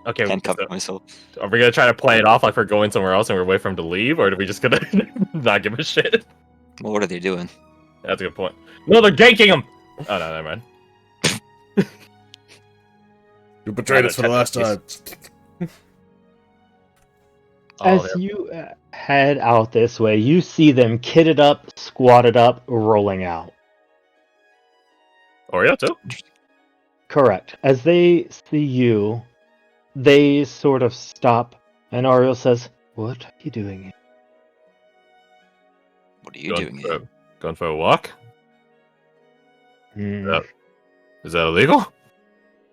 Okay, Can't so cover myself. are we gonna try to play it off like we're going somewhere else and we're waiting for him to leave, or are we just gonna not give a shit? Well, what are they doing? That's a good point. No, they're ganking him! Oh, no, never mind. You betrayed us for the last time. As you head out this way, you see them kitted up, squatted up, rolling out. Oreo, too? Correct. As they see you, they sort of stop, and Ariel says, "What are you doing here?" What are you doing here? Going for a walk? Hmm. Is that illegal?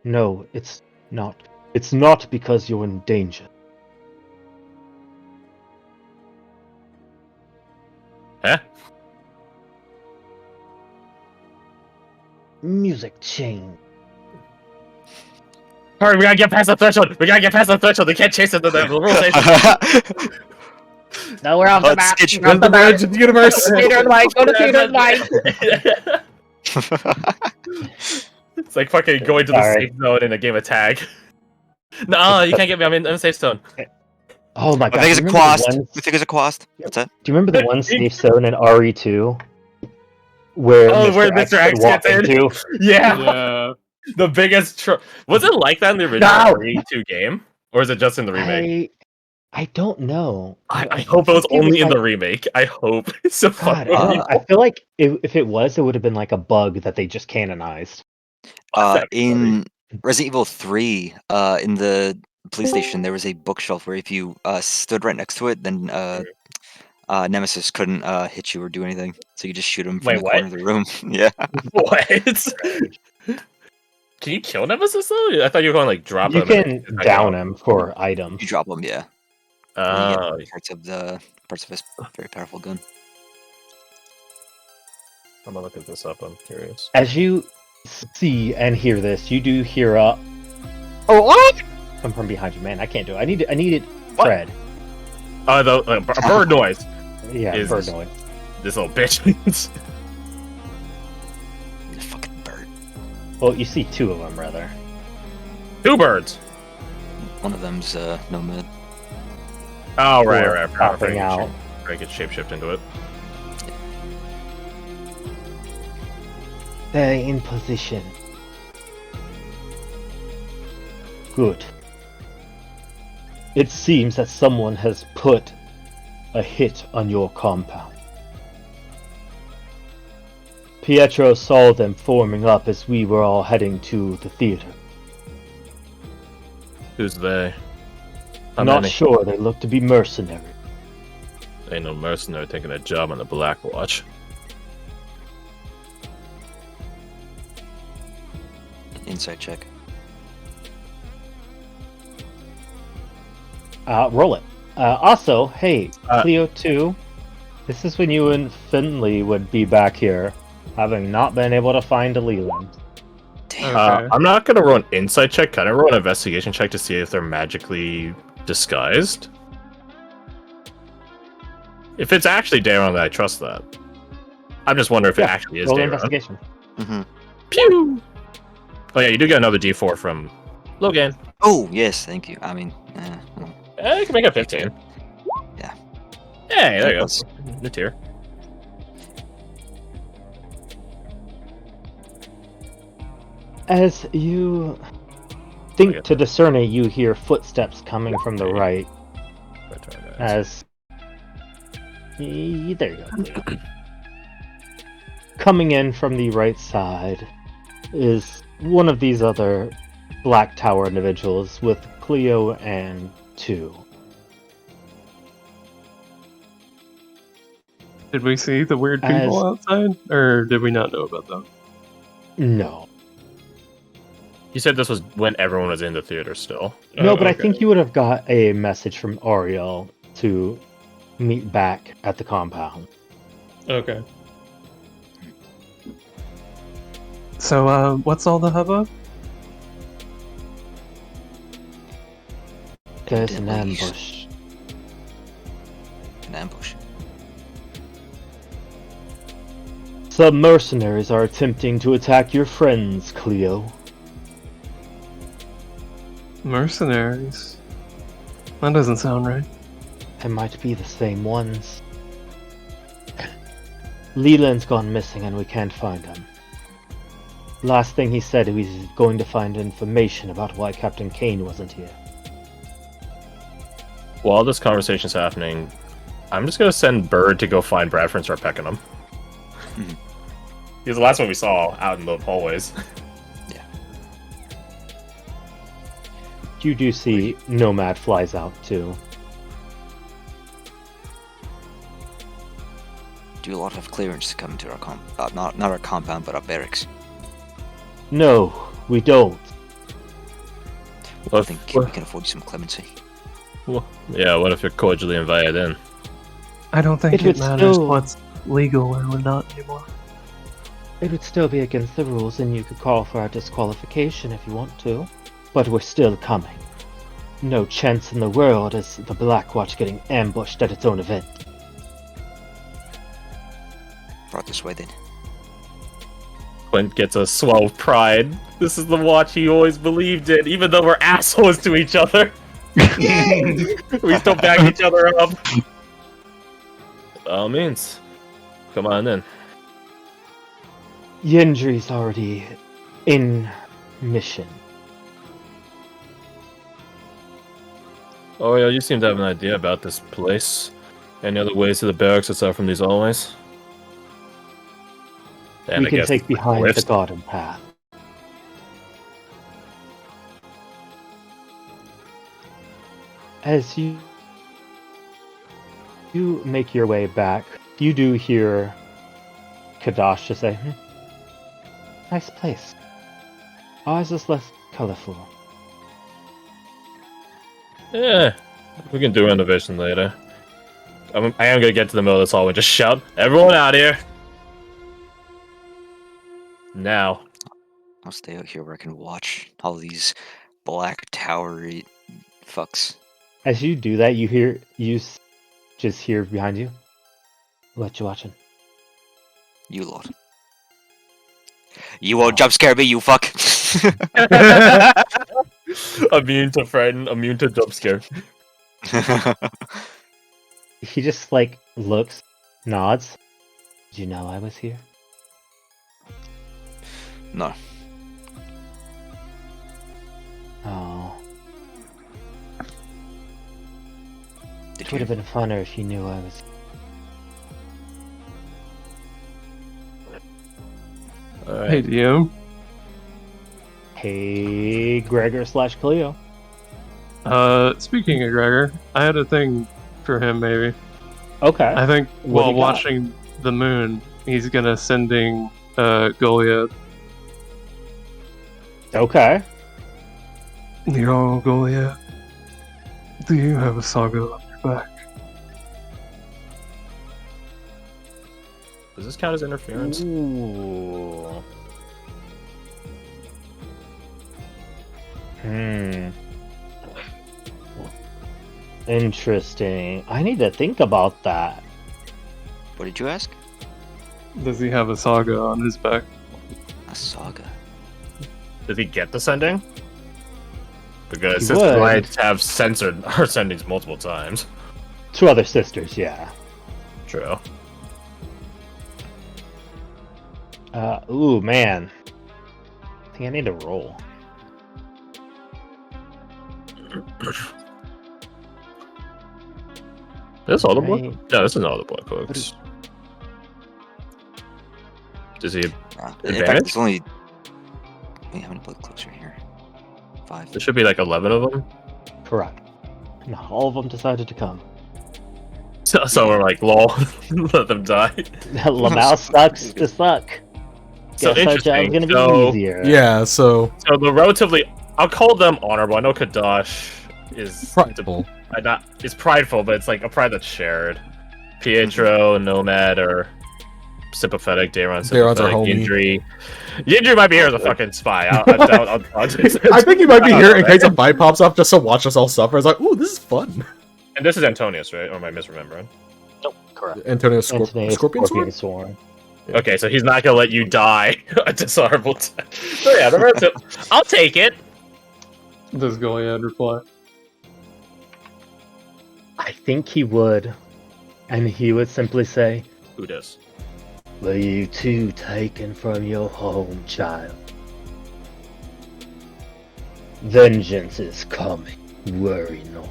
No, it's not. It's not because you're in danger. Huh? Music change. Hurry, we gotta get past the threshold! We gotta get past the threshold! They can't chase us to the rule station! No, we're off Oh, the it's map. sketchy. We're off the map. Branch of the universe. Theater light. Go to theater light. It's like fucking going to the safe zone in a game of tag. No, you can't get me. I'm in the safe zone. Oh my god. I think it's a do you remember quast. the one- I think it's a quast. What's that? Do you remember the one safe zone in RE2? Where where Mr. X walked gets in? into? Yeah, Yeah. the biggest. Was it like that in the original RE2 game, or is it just in the remake? I don't know. I hope it was only in the remake. I hope. So God, fucking I feel like if it was, it would have been like a bug that they just canonized. In Resident Evil 3, in the police station, there was a bookshelf where if you stood right next to it, then Nemesis couldn't hit you or do anything. So you just shoot him from Wait, the what? corner of the room. Yeah. What? Can you kill Nemesis though? I thought you were going like drop You him. can down him for items. You drop him, yeah. And you get parts of his very powerful gun. I'm gonna look at this up. I'm curious. As you see and hear this, you do hear a what? Come from behind you, man. I can't do it. I need it, Fred. The bird noise. Yeah, Is bird noise. This little bitch. The fucking bird. Well, you see two of them, rather. Two birds. One of them's Nomad. Oh right. Or popping out. I could shapeshift into it. They're in position. Good. It seems that someone has put a hit on your compound. Pietro saw them forming up as we were all heading to the theater. Who's they? I'm not sure. They look to be mercenary. Ain't no mercenary taking a job on the Black Watch. Inside check. Roll it. Also, hey, Uh, Cleo 2, this is when you and Finley would be back here, having not been able to find a Leland. Damn. I'm not gonna roll an insight check. Can I roll an investigation check to see if they're magically disguised? If it's actually Daron, then I trust that. I'm just wondering if it actually is Roll Daron. investigation. Mm-hmm. Pew! Oh yeah, you do get another D4 from Logan. Oh, yes, thank you. I mean, well, You can make it 15. Yeah. Yeah, there you go. Close. New tier. As you think to discern it, you hear footsteps coming from the right. As there you go. Coming in from the right side is one of these other Black Tower individuals with Cleo and 2. Did we see the weird people outside, or did we not know about them? No. You said this was when everyone was in the theater still. No, but I think you would have got a message from Ariel to meet back at the compound. Okay. So, what's all the hubbub? There's an ambush. An ambush. Some mercenaries are attempting to attack your friends, Cleo. Mercenaries? That doesn't sound right. It might be the same ones. Leland's gone missing and we can't find him. Last thing he said, he was going to find information about why Captain Kane wasn't here. While this conversation's happening, I'm just gonna send Bird to go find Bradford and start pecking him. He's the last one we saw out in the hallways. Yeah. You do see Nomad flies out too. Do a lot of clearance to come into our not our compound, but our barracks. No, we don't. I think we can afford you some clemency. Yeah, what if you're cordially invited in? I don't think It it would matters still- what's legal or not anymore. It would still be against the rules and you could call for our disqualification if you want to. But we're still coming. No chance in the world is the Black Watch getting ambushed at its own event. Brought this way then. Clint gets a swell of pride. This is the watch he always believed in, even though we're assholes to each other. We still back each other up. By all means, come on in. Yendri's already in mission. Oh yeah, you seem to have an idea about this place. Any other ways to the barracks aside from these hallways? And We I can guess take behind the lifts. garden path. As you make your way back, you do hear Kadash just say, nice place. Ours is less colorful. Yeah, we can do renovation later. I am gonna get to the middle of this hall and just shout, "Everyone out here!" Now. I'll stay out here where I can watch all these black towery fucks. As you do that, just hear behind you. What you watching? You lot. You won't jump scare me, you fuck! Immune to frighten, immune to jump scare. He just like looks, nods. Did you know I was here? No. Oh, Did it would have been funner if you knew I was. Alright. Hey, DM. Hey, Gregor / Cleo. Speaking of Gregor, I had a thing for him, maybe. Okay. I think What do while you got? watching the moon, he's gonna sending Goliath. Okay. Yo, Goliath, do you have a saga on your back? Does this count as interference? Ooh. Interesting. I need to think about that. What did you ask? Does he have a saga on his back? A saga. Did he get the sending? Because He Sister would. might have censored our sendings multiple times. 2 other sisters, yeah. True. Ooh, man. I think I need to roll. This all the blood? Right. No, this is not all the blood cloaks. Does he? In fact, Advantage? there's only... Wait, how many blood cloaks are here? 5. There should be like 11 of them. Correct. Not all of them decided to come. So we're like, lol, let them die. Lamau sucks to suck. So Guess our job's interesting. gonna be So, easier. Yeah, so so the relatively, I'll call them honorable. I know Kadash is prideful. It's prideful, but it's like a pride that's shared. Pietro, Nomad, or sympathetic. Dayron's Dayron's our sympathetic. homie. Yindri might be here as a fucking spy. I'll I think he might be here in case a fight pops up just to watch us all suffer. It's like, ooh, this is fun. And this is Antonius, right? Or am I misremembering? Nope, correct. Antonio Anthony, Scorpion Sword? Sworn. Okay, so he's not gonna let you die a dishonorable death. So yeah, the relative, I'll take it. Does Goliad reply? I think he would. And he would simply say, Who does? "Were you too taken from your home, child? Vengeance is coming. Worry not."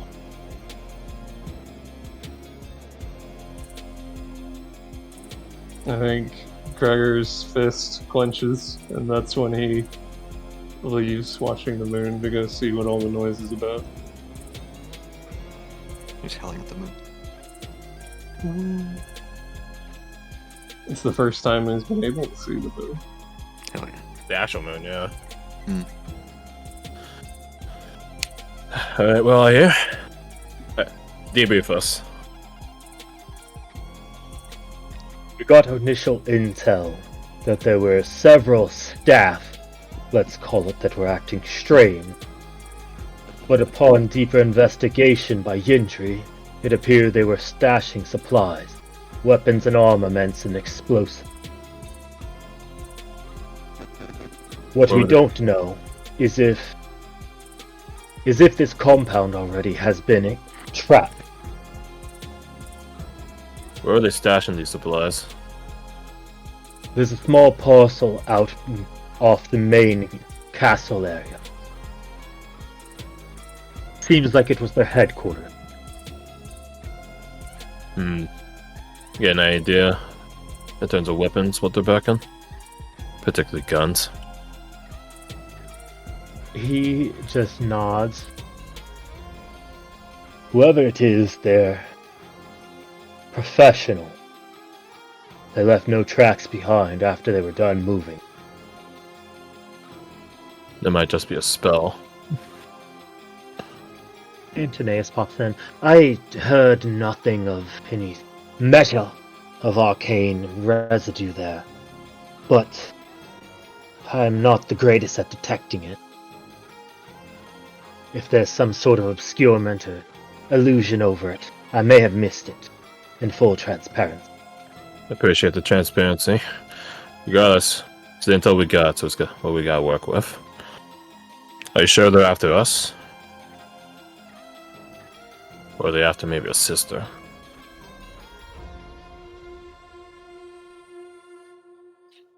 I think Gregor's fist clenches, and that's when he leaves watching the moon to go see what all the noise is about. He's howling at the moon. It's the first time he's been able to see the moon. Hell yeah. The actual moon, yeah. Alright, well, I hear. Debrief us. We got initial intel that there were several staff, let's call it, that were acting strange. But upon deeper investigation by Yindri, it appeared they were stashing supplies, weapons and armaments and explosives. What we don't know is if this compound already has been trapped. Where are they stashing these supplies? There's a small parcel out off the main castle area. Seems like it was their headquarters. Get an idea in terms of weapons, what they're backing? Particularly guns. He just nods. Whoever it is, they're professional. They left no tracks behind after they were done moving. It might just be a spell. Antoneus pops in. I heard nothing of any measure of arcane residue there, but I'm not the greatest at detecting it. If there's some sort of obscurement or illusion over it, I may have missed it, in full transparency. Appreciate the transparency. Regardless, it's the intel we got, so it's what we gotta work with. Are you sure they're after us? Or are they after maybe a sister?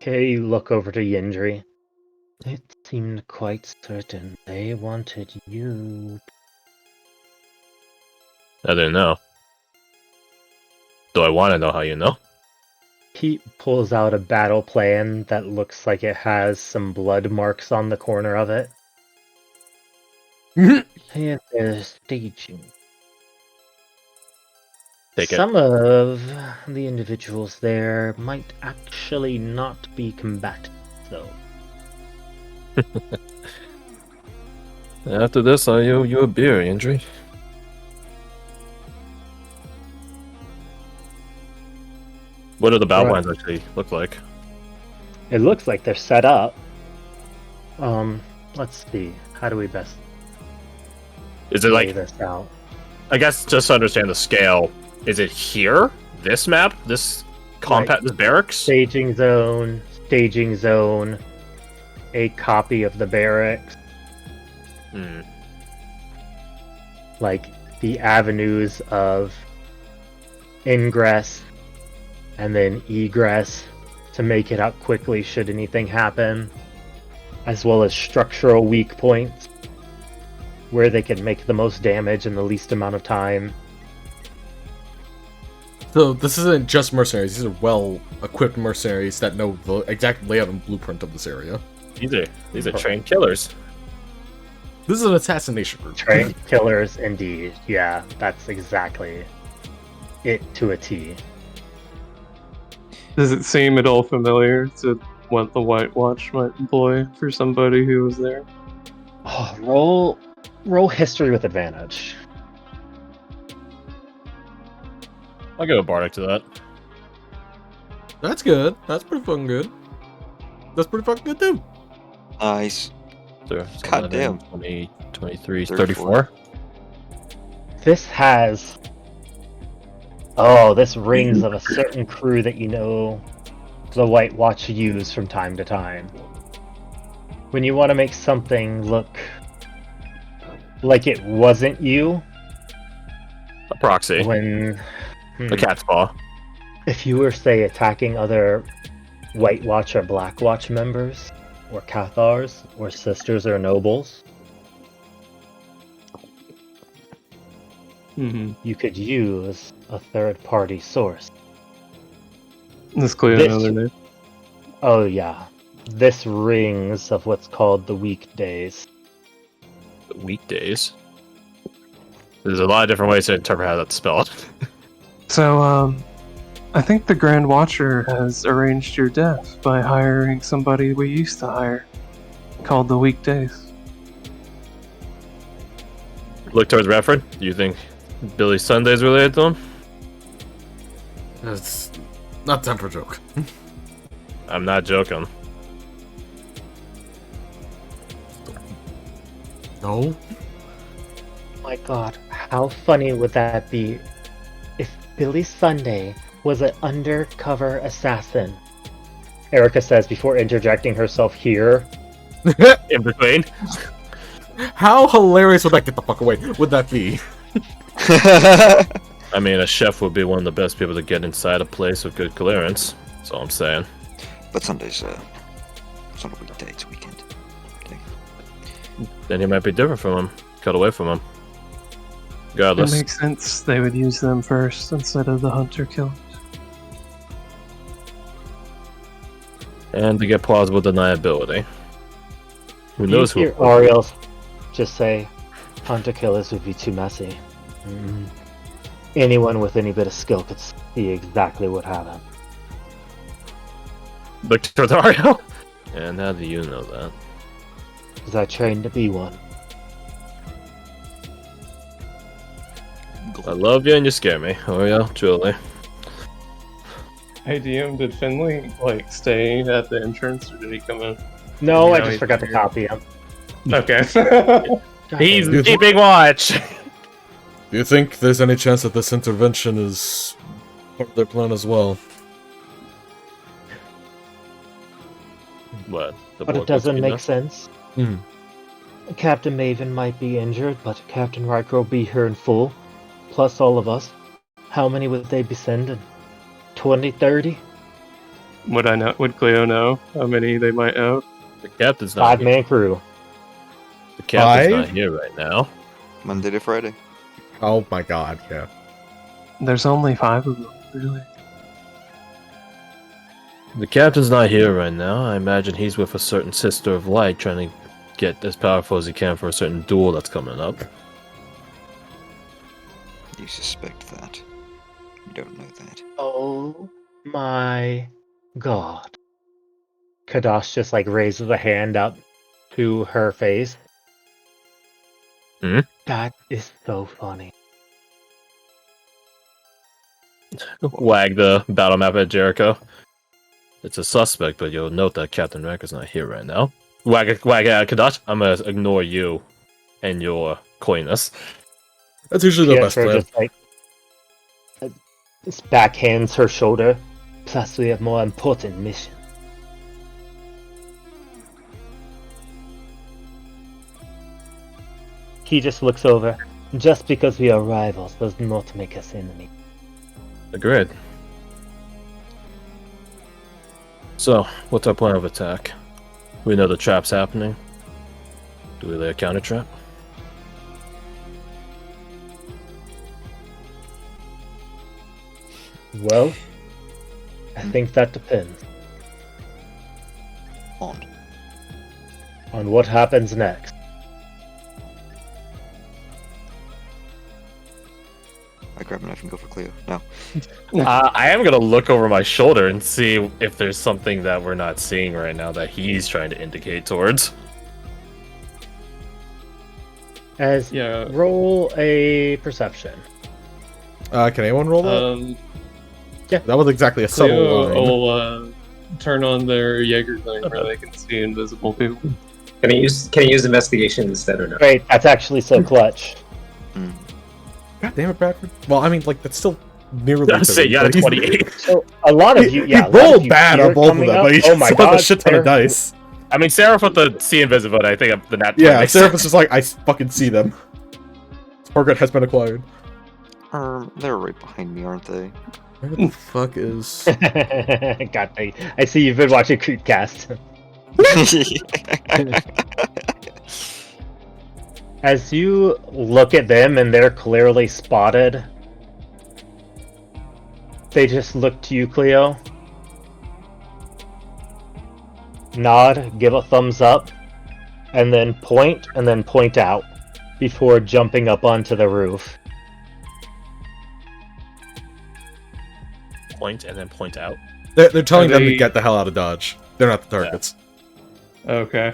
Okay, you look over to Yindri. It seemed quite certain they wanted you. I didn't know. Do I want to know how you know? He pulls out a battle plan that looks like it has some blood marks on the corner of it. And there's staging. Take it. Some of the individuals there might actually not be combatant, though. After this, I owe you a beer, Andrew. What do the battle Right. plans actually look like? It looks like they're set up. Let's see. How do we best Is it lay like, this out? I guess just to understand the scale, is it here? This map? This compound? This barracks? Staging zone, a copy of the barracks, Hmm. like the avenues of ingress and then egress to make it out quickly should anything happen, as well as structural weak points where they can make the most damage in the least amount of time. So this isn't just mercenaries, these are well-equipped mercenaries that know the exact layout and blueprint of this area. These are trained killers. This is an assassination group. Trained killers, indeed. Yeah, that's exactly it to a T. Does it seem at all familiar to what the White Watch might employ for somebody who was there? Oh, roll history with advantage. I'll give a bardic to that. That's good. That's pretty fucking good. That's pretty fucking good too. Nice. So, God damn. 20, 23, 34. 34. This has. Oh, this rings of a certain crew that you know the White Watch use from time to time. When you want to make something look like it wasn't you A proxy. when A cat's paw. if you were, say, attacking other White Watch or Black Watch members, or Cathars, or sisters or nobles, Mm-hmm. you could use a third-party source. Does Cleo This- know their name? Oh yeah, this rings of what's called the weekdays. Weekdays. There's a lot of different ways to interpret how that's spelled. So, I think the Grand Watcher has arranged your death by hiring somebody we used to hire, called the Weekdays. Look towards Redford. Do you think Billy Sunday's related to him? It's not time for a joke. I'm not joking. No? My god, how funny would that be if Billy Sunday was an undercover assassin? Erica says before interjecting herself here. In between. How hilarious would that get the fuck away? Would that be? I mean, a chef would be one of the best people to get inside a place with good clearance. That's all I'm saying. But Sunday's it's not a weekday, it's a weekend. Okay. Then he might be different from him. Cut away from him. It Regardless. makes sense they would use them first instead of the hunter killers. And to get plausible deniability. Who You knows who? hear Ariel just say, hunter killers would be too messy. Anyone with any bit of skill could see exactly what happened. Look towards Mario. And how do you know that? Because I trained to be one. I love you and you scare me. Oh yeah, truly. Hey DM, did Finley stay at the entrance or did he come in? No, You I know just he's forgot to here. copy him. Okay. God He's damn it. keeping watch. Do you think there's any chance that this intervention is part of their plan as well? What? The But it board doesn't looks make enough? sense. Hmm. Captain Maven might be injured, but Captain Riker will be here in full. Plus all of us. How many would they be sending? 20, 30? Would I know? Would Cleo know how many they might have? The captain's not. Here. 5-man crew. The captain's Five? not here right now. Monday to Friday. Oh my god, yeah. There's only 5 of them, really. The captain's not here right now. I imagine he's with a certain Sister of Light trying to get as powerful as he can for a certain duel that's coming up. You suspect that. You don't know that. Oh my god. Kadash just raises a hand up to her face. Hmm? That is so funny. Wag the battle map at Jericho. It's a suspect, but you'll note that Captain Riker's not here right now. Wag Kadash, I'm gonna ignore you and your coyness. That's usually the best Pietro plan. just backhands her shoulder. Plus we have more important mission. He just looks over. Just because we are rivals does not make us enemies. Agreed. So, what's our plan of attack? We know the trap's happening. Do we lay a counter trap? Well, I think that depends On. on what happens next. I grab a knife and go for Cleo. No. I am gonna look over my shoulder and see if there's something that we're not seeing right now that he's trying to indicate towards. As Yeah. roll a perception. Can anyone roll that? That was exactly a subtle Cleo line. will turn on their Jaeger thing where they can see invisible people. Can I use investigation instead or no? Great, that's actually so clutch. God damn it, Bradford. Well, I mean, that's still nearly. I say you got a 30, but he's- 28. So a lot of you, He yeah, a lot of rolled you bad see on it both of coming them, up. but he Oh just my had a god, shit ton of dice. I mean, Sarah put the see invisible, and I think the nat 20 Yeah, makes Seraph's just I fucking see them. Target has been acquired. They're right behind me, aren't they? Where the fuck is... God, I see you've been watching Creepcast. As you look at them and they're clearly spotted, they just look to you, Cleo. Nod, give a thumbs up, and then point out before jumping up onto the roof. Point and then point out. They're telling Are them to they- get the hell out of Dodge. They're not the targets. Okay.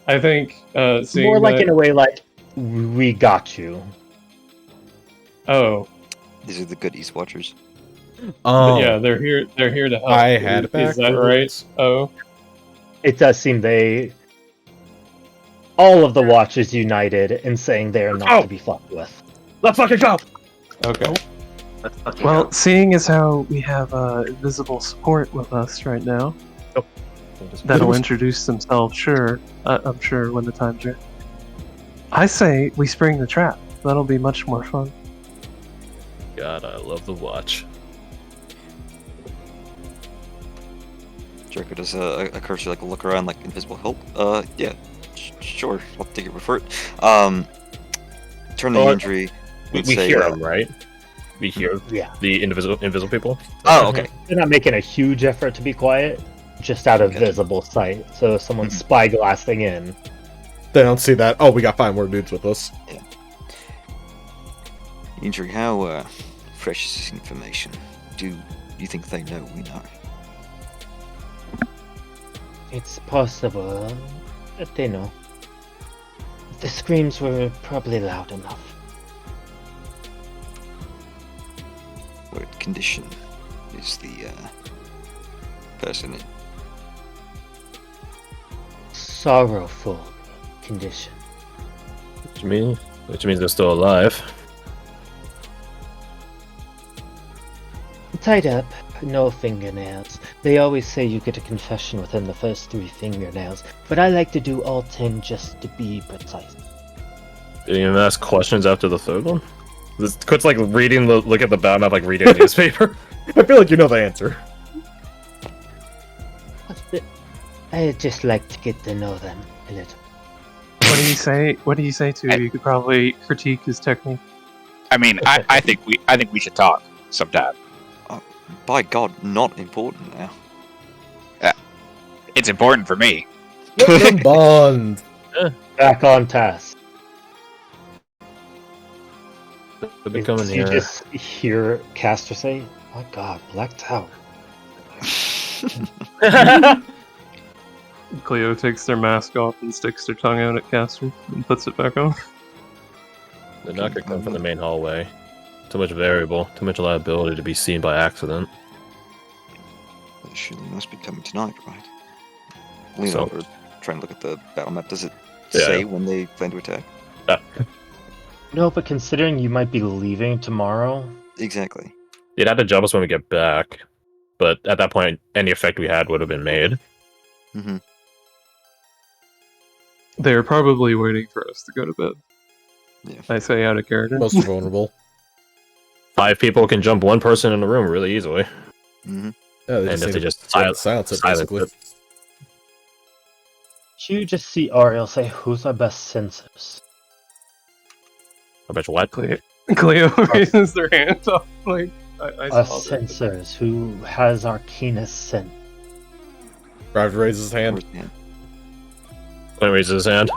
I think seeing More like that- in a way like, we got you. Oh, These are the good East Watchers. Oh, yeah, they're here. They're here to help. I had it Is that backwards. right? Oh, It does seem all of the Watchers united in saying they are not to be fucked with. Let's fucking go! okay. Let's fucking Well, go. seeing as how we have invisible support with us right now, that'll introduce themselves. Sure, I'm sure when the time's right. I say we spring the trap. That'll be much more fun. God, I love the watch. Jericho does a cursory like look around like invisible help. Yeah, sure. I'll take your word for it. Turn the Oh, injury. We and say, hear them, right? We hear Yeah. the invisible people. Oh, okay. They're not making a huge effort to be quiet, just out of Gotcha. visible sight. So if someone's spyglassing in. they don't see that. Oh, we got 5 more dudes with us. Injury. How fresh is this information? Do you think they know we know? It's possible that they know. The screams were probably loud enough. What condition is the person in? Sorrowful condition. Which means they're still alive. Tied up, no fingernails. They always say you get a confession within the first 3 fingernails, but I like to do all 10 just to be precise. Didn't even ask questions after the third one. This Kurt's like look at the bound map like reading a newspaper. I feel like you know the answer. I just like to get to know them a little. What do you say? What do you say to? I- You could probably critique his technique. I mean, I think we should talk sometime. By God, not important now. It's important for me. Let them bond. Back on task. They'll be coming You here. just hear Caster say, "My God, Black Tower." Cleo takes their mask off and sticks their tongue out at Caster and puts it back on. They're not gonna come from the main hallway. Too much variable, too much liability to be seen by accident. They surely must be coming tonight, right? Lean So- over, try and look at the battle map. Does it Yeah. say when they plan to attack? No, but considering you might be leaving tomorrow, Exactly. They'd have to jump us when we get back, but at that point, any effect we had would have been made. Mm-hmm. They're probably waiting for us to go to bed. Yeah. I say out of character. Most vulnerable. 5 people can jump 1 person in the room really easily. Mm-hmm. Yeah, they And if need they to just silence it, silence basically. it. you just see Ariel say, "Who's our best sensors?" I bet you what? Cleo raises their hand up like I Us saw that. sensors. Who has our keenest scent? Driver raises his hand. Yeah. Clint raises his hand.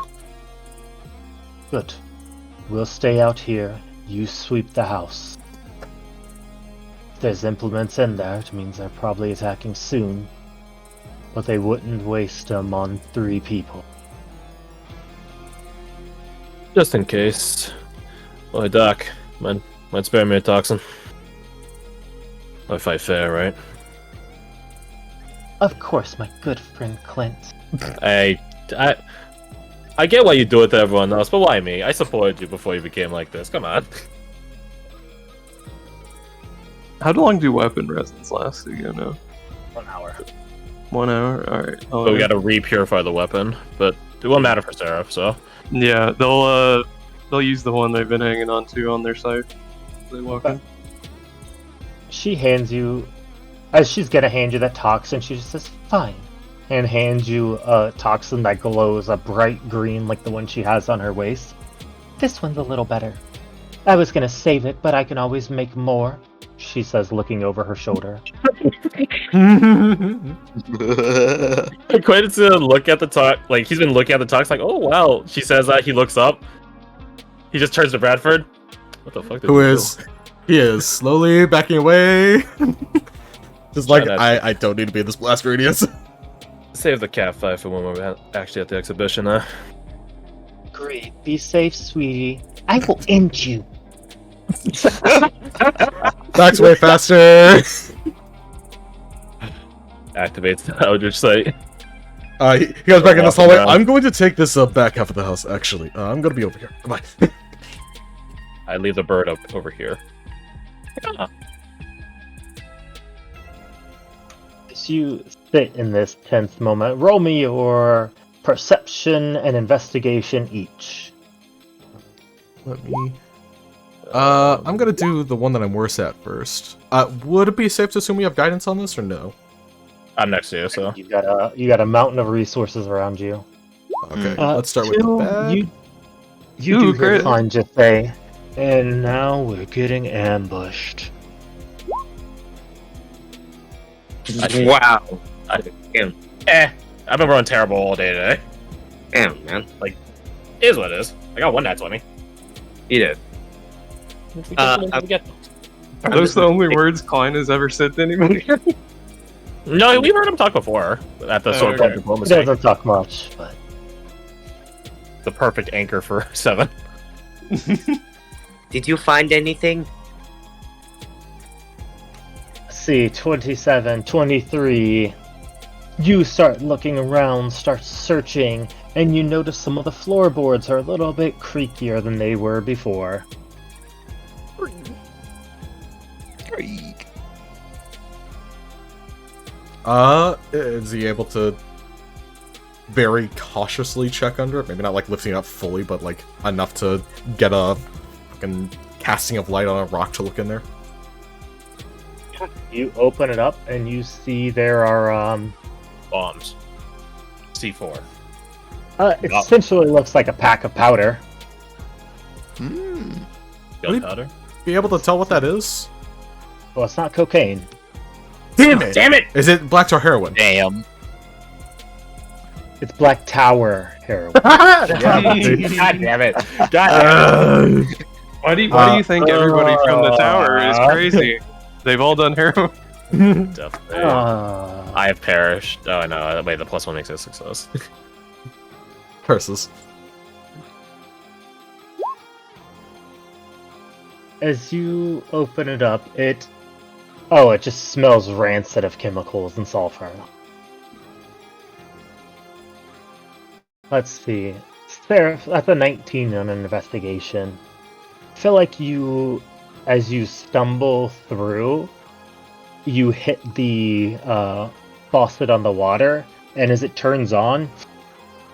Good. We'll stay out here. You sweep the house. If there's implements in there, it means they're probably attacking soon. But they wouldn't waste them on 3 people. Just in case. Well, hey, Doc, might spare me a toxin. I fight fair, right? Of course, my good friend Clint. I get why you do it to everyone else, but why me? I supported you before you became like this. Come on. How long do weapon resins last? Do you know? 1 hour. 1 hour. All right. So we gotta re-purify the weapon, but it won't matter for Seraph, so. Yeah, they'll they'll use the one they've been hanging on to on their side. They walk in. She hands you, as she's gonna hand you that toxin, she just says, "Fine," and hands you a toxin that glows a bright green like the one she has on her waist. "This one's a little better. I was gonna save it, but I can always make more," she says, looking over her shoulder. Quentin's gonna look at the talk, like he's been looking at the talks, like, oh wow. She says that, he looks up. He just turns to Bradford. What the fuck? He is slowly backing away. Just like, I don't need to be in this blast radius. Save the cat fight for when we're actually at the exhibition, Great. Be safe, sweetie. I will end you. Back's way faster. Activates the Eldritch Sight. He goes back in this hallway. I'm going to take this back half of the house, actually. I'm going to be over here. Goodbye. I leave the bird up over here. As you sit in this tense moment, roll me your perception and investigation each. Let me... I'm gonna do the one that I'm worse at first. Would it be safe to assume we have guidance on this, or no? I'm next to you, so... You got a mountain of resources around you. Okay, let's start with the bad. You do hear Klein just say, "And now we're getting ambushed." Wow. I've been rolling terrible all day today. Damn, man. Like, it is what it is. I got one nat 20. You did. Are those the only words Klein has ever said to anybody? No, we've heard him talk before at the sort of He diplomacy. doesn't talk much, but The perfect anchor for 7. Did you find anything? see, 27, 23. You start looking around, start searching, and you notice some of the floorboards are a little bit creakier than they were before. Is he able to very cautiously check under it? Maybe not like lifting it up fully, but like enough to get a fucking casting of light on a rock to look in there? You open it up and you see there are Bombs. C4. it essentially looks like a pack of powder. Gunpowder. Be able to tell what that is? Well, it's not cocaine. Damn it! Damn it! Is it black tar heroin? Damn. It's Black Tower heroin. God damn it! God. Why do you think everybody from the tower is crazy? They've all done heroin. Definitely. I have perished. Oh no! Wait, the +1 makes it a success. Curses. As you open it up, it just smells rancid of chemicals and sulfur. Let's see. Sarah, that's a 19 on an investigation. I feel like as you stumble through, you hit the faucet on the water, and as it turns on,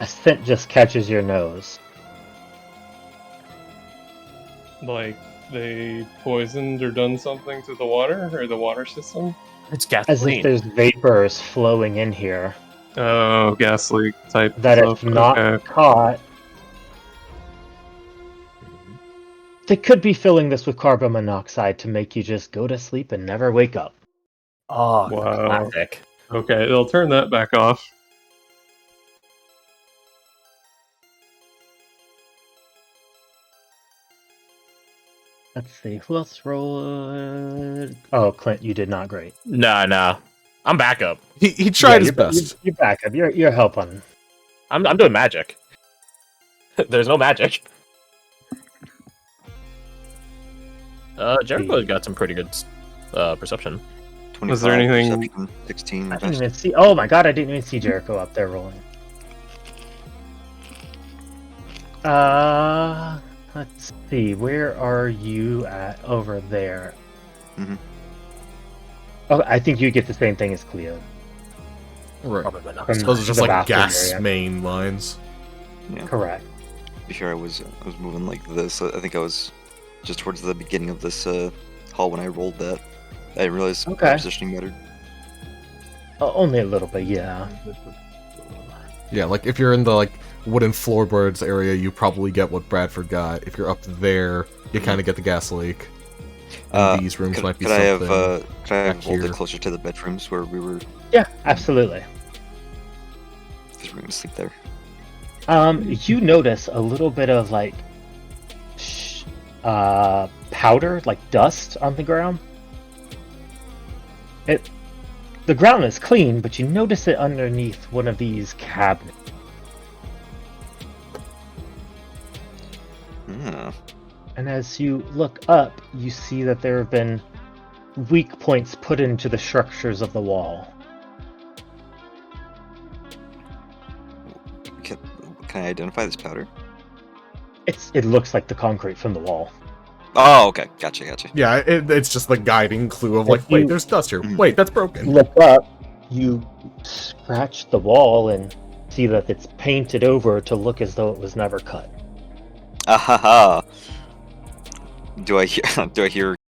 a scent just catches your nose. Like they poisoned or done something to the water or the water system? It's As gasoline. if there's vapors flowing in here Oh, gas leak type that stuff. if not Okay. caught, they could be filling this with carbon monoxide to make you just go to sleep and never wake up. Oh, Wow. classic. Okay, they'll turn that back off. Let's see, who else rolled? Oh, Clint, you did not great. No. I'm back up. He tried his best. You're back up. You're helping. I'm doing magic. There's no magic. Jericho's got some pretty good perception. 25, Was there anything- perception, 16. I didn't even see. Oh my god, I didn't even see Jericho up there rolling. Let's see. Where are you at over there? Mhm. Oh, I think you get the same thing as Cleo. Right. From Those are just the like bathroom gas area. main lines. Correct. be sure I was moving like this. I think I was just towards the beginning of this hall when I rolled that. I didn't realize Okay. positioning mattered. Only a little bit, yeah. Yeah, like if you're in the like wooden floorboards area, you probably get what Bradford got. If you're up there, you kind of get the gas leak. And these rooms might be could I something. could I have back rolled here. it closer to the bedrooms where we were? Yeah, absolutely. Because we're gonna sleep there. You notice a little bit of like powder, like dust on the ground. The ground is clean, but you notice it underneath one of these cabinets. Hmm. And as you look up, you see that there have been weak points put into the structures of the wall. Can I identify this powder? It looks like the concrete from the wall. Oh, okay. Gotcha. Yeah, it's just the guiding clue of like, If you- wait, there's dust here. Wait, that's broken. Look up, you scratch the wall and see that it's painted over to look as though it was never cut. Ah ha ha. Do I hear